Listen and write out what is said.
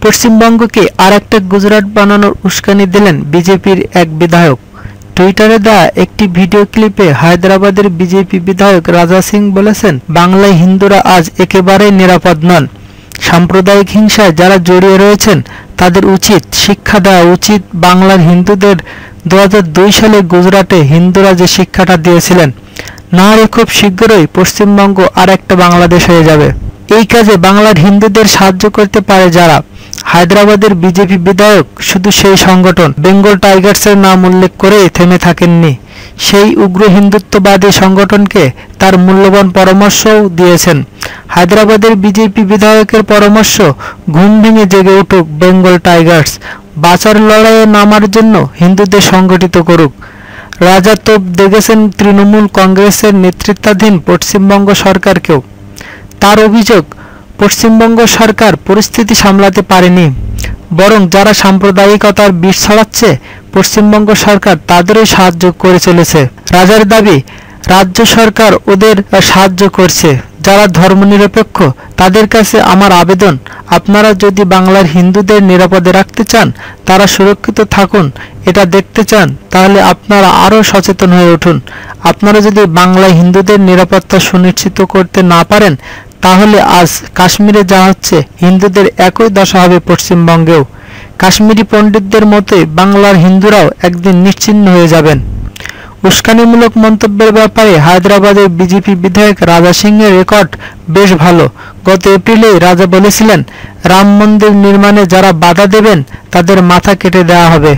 পশ্চিমবঙ্গকে আরেকটা গুজরাট বানানোর উস্কানি দিলেন বিজেপির এক বিধায়ক। টুইটারে দেওয়া একটি ভিডিও ক্লিপে হায়দ্রাবাদের বিজেপি বিধায়ক রাজা সিং বলেছেন, বাংলায় হিন্দুরা আজ একেবারেই নিরাপদ নন। সাম্প্রদায়িক হিংসায় যারা জড়িয়ে রয়েছেন তাদের উচিত শিক্ষা দেওয়া উচিত। বাংলার হিন্দুদের 2002 সালে গুজরাটে হিন্দুরা যে শিক্ষাটা দিয়েছিলেন, না হলে খুব শীঘ্রই পশ্চিমবঙ্গ আর একটা বাংলাদেশ হয়ে যাবে। এই কাজে বাংলার হিন্দুদের সাহায্য করতে পারে যারা। হায়দ্রাবাদের বিজেপি বিধায়ক শুধু সেই সংগঠন বেঙ্গল টাইগার্সের নাম উল্লেখ করে থেমে থাকেননি, সেই উগ্র হিন্দুত্ববাদী সংগঠনকে তার মূল্যবান পরামর্শও দিয়েছেন। হায়দ্রাবাদের বিজেপি বিধায়কের পরামর্শ, ঘুম ভেঙে জেগে উঠুক বেঙ্গল টাইগার্স, বাঁচার লড়াইয়ে নামার জন্য হিন্দুদের সংগঠিত করুক। রাজা তোপ দেখেছেন তৃণমূল কংগ্রেসের নেতৃত্বাধীন পশ্চিমবঙ্গ সরকারকেও। তার অভিযোগ, পশ্চিমবঙ্গ সরকার পরিস্থিতি সামলাতে পারেনি, বরং যারা সাম্প্রদায়িকতার বিষ ছড়াচ্ছে পশ্চিমবঙ্গ সরকার তাদেরই সাহায্য করে চলেছে। রাজার দাবি, রাজ্য সরকার ওদের সাহায্য করছে। যারা ধর্মনিরপেক্ষ তাদের কাছে আমার আবেদন, আপনারা যদি বাংলার হিন্দুদের নিরাপদে রাখতে চান, তারা সুরক্ষিত থাকুন, এটা দেখতে চান, তাহলে আপনারা আরও সচেতন হয়ে উঠুন। আপনারা যদি বাংলায় হিন্দুদের নিরাপত্তা সুনিশ্চিত করতে না পারেন, তাহলে আজ কাশ্মীরে যা হচ্ছে হিন্দুদের একই দশা হবে পশ্চিমবঙ্গেও। কাশ্মীরি পণ্ডিতদের মতোই বাংলার হিন্দুরাও একদিন নিশ্চিহ্ন হয়ে যাবেন। উস্কানিমূলক মন্তব্যের ব্যাপারে হায়দ্রাবাদের বিজেপি বিধায়ক রাজা সিংয়ের রেকর্ড বেশ ভালো। গত এপ্রিলেই রাজা বলেছিলেন, রাম মন্দির নির্মাণে যারা বাধা দেবেন তাদের মাথা কেটে দেওয়া হবে।